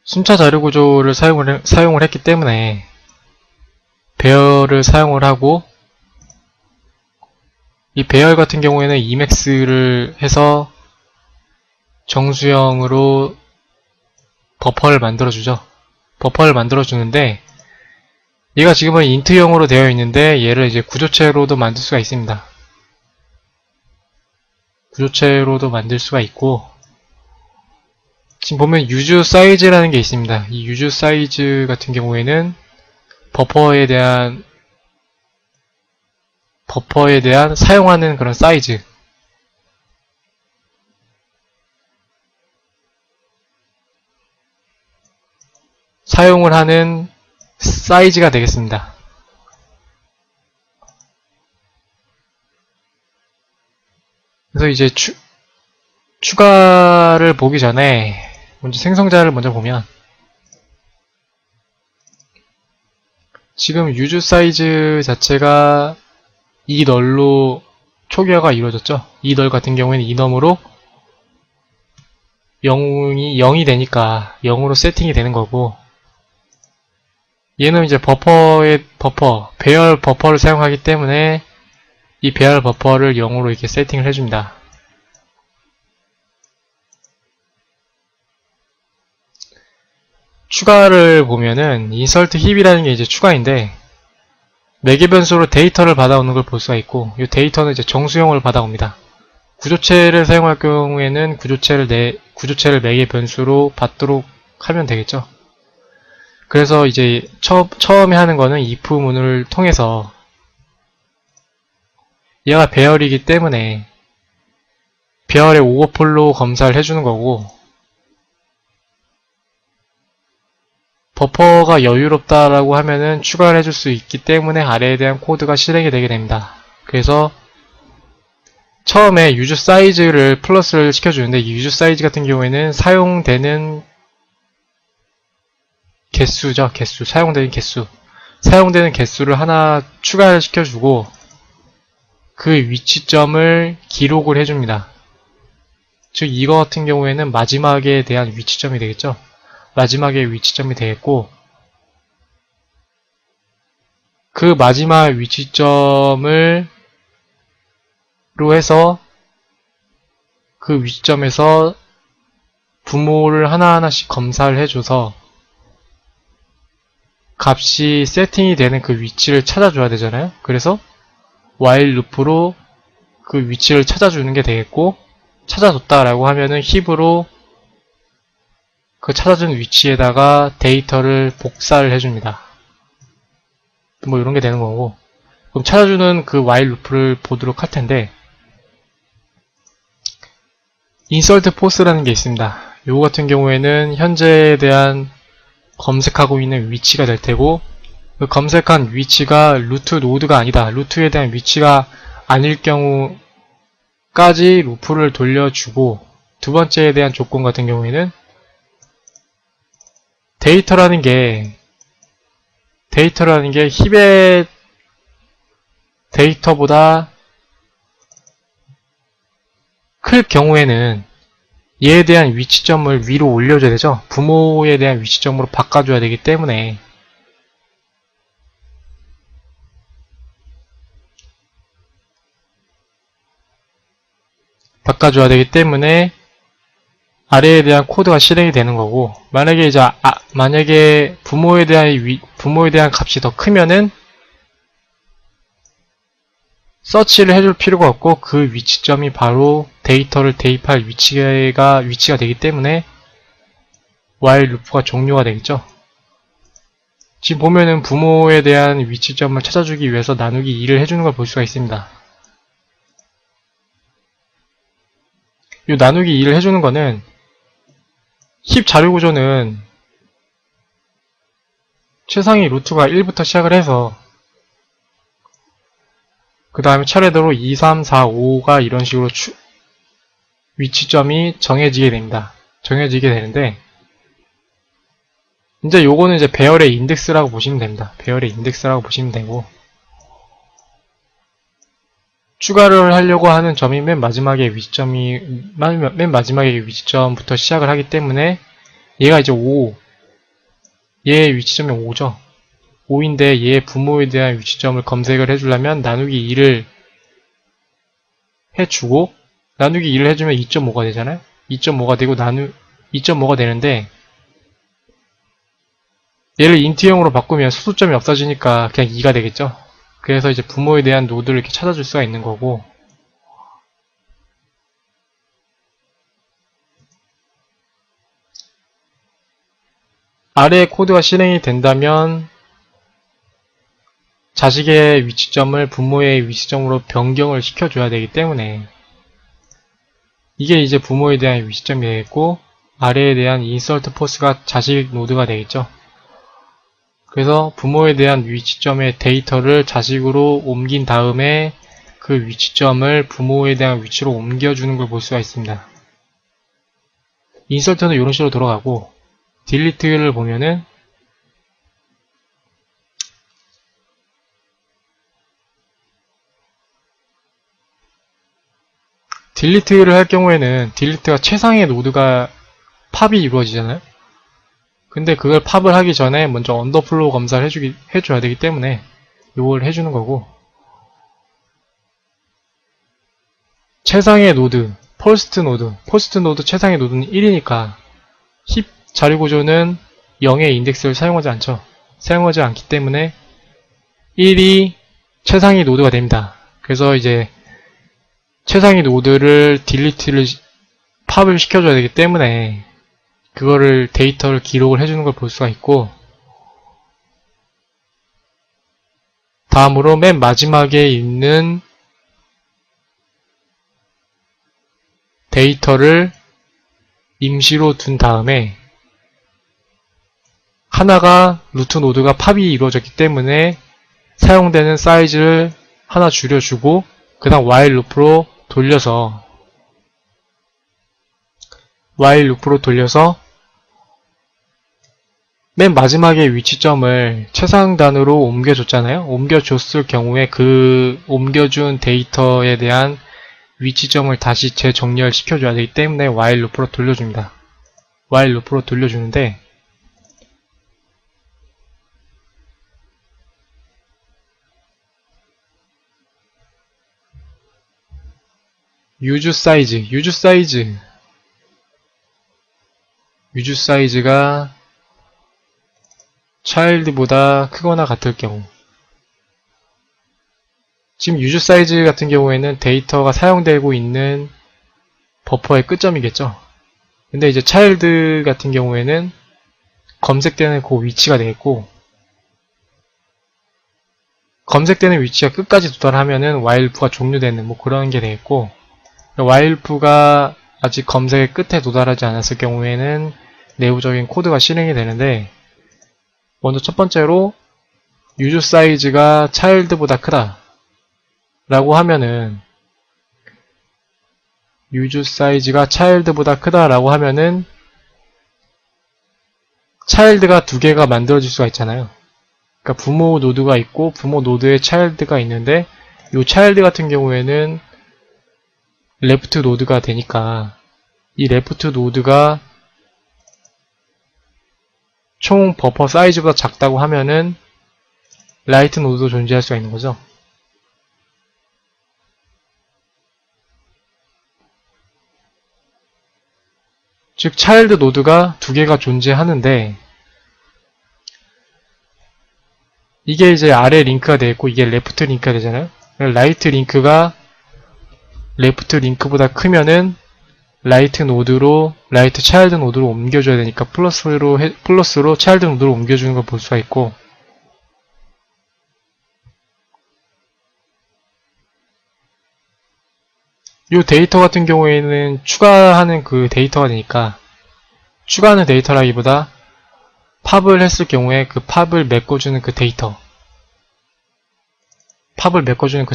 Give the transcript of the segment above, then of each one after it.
순차 자료 구조를 사용을 했기 때문에 배열을 사용을 하고, 이 배열 같은 경우에는 Emax를 해서 정수형으로 버퍼를 만들어주죠. 버퍼를 만들어주는데, 얘가 지금은 인트형으로 되어 있는데 얘를 이제 구조체로도 만들 수가 있습니다. 구조체로도 만들 수가 있고, 지금 보면 유즈 사이즈라는 게 있습니다. 이 유즈 사이즈 같은 경우에는 버퍼에 대한 사용하는 그런 사이즈, 사용을 하는 사이즈가 되겠습니다. 그래서 이제 추가를 보기 전에 먼저 생성자를 먼저 보면, 지금 유즈 사이즈 자체가 이널로 초기화가 이루어졌죠. 이널 같은 경우에는 이넘으로 0이 되니까 0으로 세팅이 되는 거고, 얘는 이제 배열 버퍼를 사용하기 때문에 이 배열 버퍼를 0으로 이렇게 세팅을 해줍니다. 추가를 보면은 insert heap이라는 게 이제 추가인데, 매개 변수로 데이터를 받아오는 걸 볼 수가 있고, 이 데이터는 이제 정수형을 받아옵니다. 구조체를 사용할 경우에는 구조체를 매개 변수로 받도록 하면 되겠죠. 그래서 이제 처음에 하는 거는 if 문을 통해서, 얘가 배열이기 때문에 배열의 오버플로우 검사를 해주는 거고, 버퍼가 여유롭다라고 하면은 추가를 해줄 수 있기 때문에 아래에 대한 코드가 실행이 되게 됩니다. 그래서 처음에 유즈 사이즈를 플러스를 시켜주는데, 이 유즈 사이즈 같은 경우에는 사용되는 개수죠. 사용되는 개수를 하나 추가를 시켜주고, 그 위치점을 기록을 해줍니다. 즉 이거 같은 경우에는 마지막에 대한 위치점이 되겠죠. 마지막에 위치점이 되겠고, 그 마지막 위치점을 로 해서 그 위치점에서 부모를 하나하나씩 검사를 해줘서 값이 세팅이 되는 그 위치를 찾아줘야 되잖아요. 그래서 while loop로 그 위치를 찾아주는 게 되겠고, 찾아줬다라고 하면은 heap으로 그 찾아준 위치에다가 데이터를 복사를 해줍니다. 뭐 이런 게 되는 거고, 그럼 찾아주는 그 while loop를 보도록 할 텐데, insert force라는 게 있습니다. 요거 같은 경우에는 현재에 대한 검색하고 있는 위치가 될 테고, 그 검색한 위치가 루트 노드가 아니다, 루트에 대한 위치가 아닐 경우까지 루프를 돌려주고, 두 번째에 대한 조건 같은 경우에는 데이터라는 게 힙의 데이터보다 클 경우에는 얘에 대한 위치점을 위로 올려줘야 되죠. 부모에 대한 위치점으로 바꿔줘야 되기 때문에, 아래에 대한 코드가 실행이 되는 거고, 만약에 부모에 대한 값이 더 크면은 서치를 해줄 필요가 없고, 그 위치점이 바로 데이터를 대입할 위치가 되기 때문에 while 루프가 종료가 되겠죠. 지금 보면은 부모에 대한 위치점을 찾아주기 위해서 나누기 2를 해주는 걸 볼 수가 있습니다. 이 나누기 2를 해주는 거는, 힙 자료 구조는 최상위 루트가 1부터 시작을 해서 그 다음에 차례대로 2, 3, 4, 5가 이런 식으로 위치점이 정해지게 되는데, 이제 요거는 이제 배열의 인덱스라고 보시면 됩니다. 배열의 인덱스라고 보시면 되고, 추가를 하려고 하는 점이 맨 마지막에 위치점부터 시작을 하기 때문에, 얘가 이제 5, 얘의 위치점이 5죠. 5인데 얘의 부모에 대한 위치점을 검색을 해주려면 나누기 2를 해주고, 나누기 2를 해주면 2.5가 되잖아요. 2.5가 되고 2.5가 되는데, 얘를 인트형으로 바꾸면 소수점이 없어지니까 그냥 2가 되겠죠. 그래서 이제 부모에 대한 노드를 이렇게 찾아줄 수가 있는 거고, 아래의 코드가 실행이 된다면 자식의 위치점을 부모의 위치점으로 변경을 시켜줘야 되기 때문에 이게 이제 부모에 대한 위치점이 되겠고, 아래에 대한 인서트 포스가 자식 노드가 되겠죠. 그래서 부모에 대한 위치점의 데이터를 자식으로 옮긴 다음에 그 위치점을 부모에 대한 위치로 옮겨주는 걸 볼 수가 있습니다. 인서트는 이런 식으로 돌아가고, 딜리트를 보면은 딜리트를 할 경우에는 딜리트가 최상의 노드가 팝이 이루어지잖아요. 근데 그걸 팝을 하기 전에 먼저 언더플로우 검사를 해줘야 되기 때문에 이걸 해주는 거고, 최상의 노드, 퍼스트 노드 최상의 노드는 1이니까 힙 자리구조는 0의 인덱스를 사용하지 않죠. 사용하지 않기 때문에 1이 최상위 노드가 됩니다. 그래서 이제 최상위 노드를 딜리트를 팝을 시켜줘야 되기 때문에 그거를 데이터를 기록을 해주는 걸 볼 수가 있고, 다음으로 맨 마지막에 있는 데이터를 임시로 둔 다음에 하나가 루트 노드가 팝이 이루어졌기 때문에 사용되는 사이즈를 하나 줄여주고, 그 다음 while 루프로 돌려서 맨 마지막에 위치점을 최상단으로 옮겨줬잖아요. 옮겨줬을 경우에 그 옮겨준 데이터에 대한 위치점을 다시 재정렬 시켜줘야 되기 때문에 while 루프로 돌려줍니다. while 루프로 돌려주는데, 유즈 사이즈가 child보다 크거나 같을 경우, 지금 유즈 사이즈 같은 경우에는 데이터가 사용되고 있는 버퍼의 끝점이겠죠. 근데 이제 child 같은 경우에는 검색되는 그 위치가 되겠고, 검색되는 위치가 끝까지 도달하면은 while loop가 종료되는 뭐 그런 게 되겠고, while loop가 아직 검색의 끝에 도달하지 않았을 경우에는 내부적인 코드가 실행이 되는데, 먼저 첫 번째로 유저 사이즈가 child보다 크다 라고 하면은, 유저 사이즈가 child보다 크다라고 하면은 child가 두 개가 만들어질 수가 있잖아요. 그러니까 부모 노드가 있고 부모 노드에 child가 있는데, 이 child 같은 경우에는 left 노드가 되니까 이 left 노드가 총 버퍼 사이즈보다 작다고 하면은 right 노드도 존재할 수가 있는 거죠. 즉 child 노드가 두 개가 존재하는데, 이게 이제 아래 링크가 되어 있고 이게 레프트 링크가 되잖아요. 라이트 링크가 레프트 링크보다 크면은 라이트 차일드 노드로 옮겨줘야 되니까 플러스로 차일드 노드로 옮겨주는 걸 볼 수가 있고, 이 데이터 같은 경우에는 추가하는 그 데이터가 되니까, 추가하는 데이터라기보다 팝을 했을 경우에 그 팝을 메꿔주는 그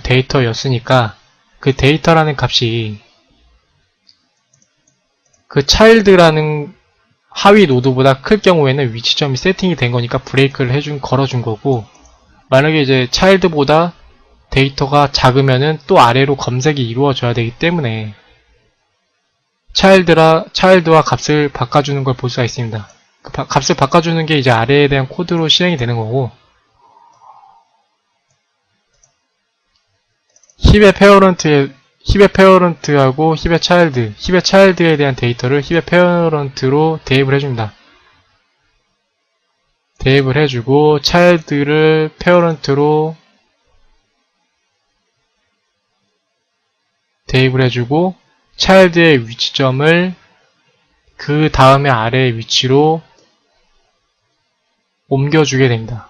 데이터였으니까 그 데이터라는 값이 그 child라는 하위 노드보다 클 경우에는 위치점이 세팅이 된 거니까 브레이크를 걸어준 거고, 만약에 이제 child보다 데이터가 작으면은 또 아래로 검색이 이루어져야 되기 때문에 child와 값을 바꿔주는 걸 볼 수가 있습니다. 그 값을 바꿔주는 게 이제 아래에 대한 코드로 실행이 되는 거고, 힙의 페어런트하고 힙의 차일드에 대한 데이터를 힙의 페어런트로 대입을 해줍니다. 대입을 해주고 차일드를 페어런트로 대입을 해주고 차일드의 위치점을 그 다음에 아래의 위치로 옮겨주게 됩니다.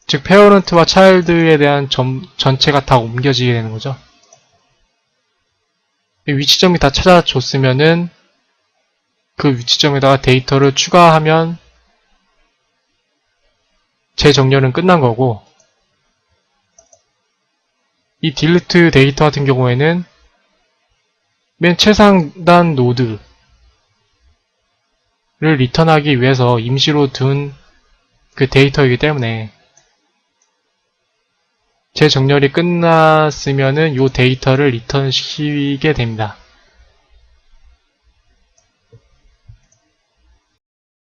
즉 페어런트와 차일드에 대한 전체가 다 옮겨지게 되는 거죠. 위치점이 다 찾아줬으면은 그 위치점에다가 데이터를 추가하면 재정렬은 끝난 거고, 이 딜리트 데이터 같은 경우에는 맨 최상단 노드를 리턴하기 위해서 임시로 둔 그 데이터이기 때문에 재정렬이 끝났으면은 이 데이터를 리턴시키게 됩니다.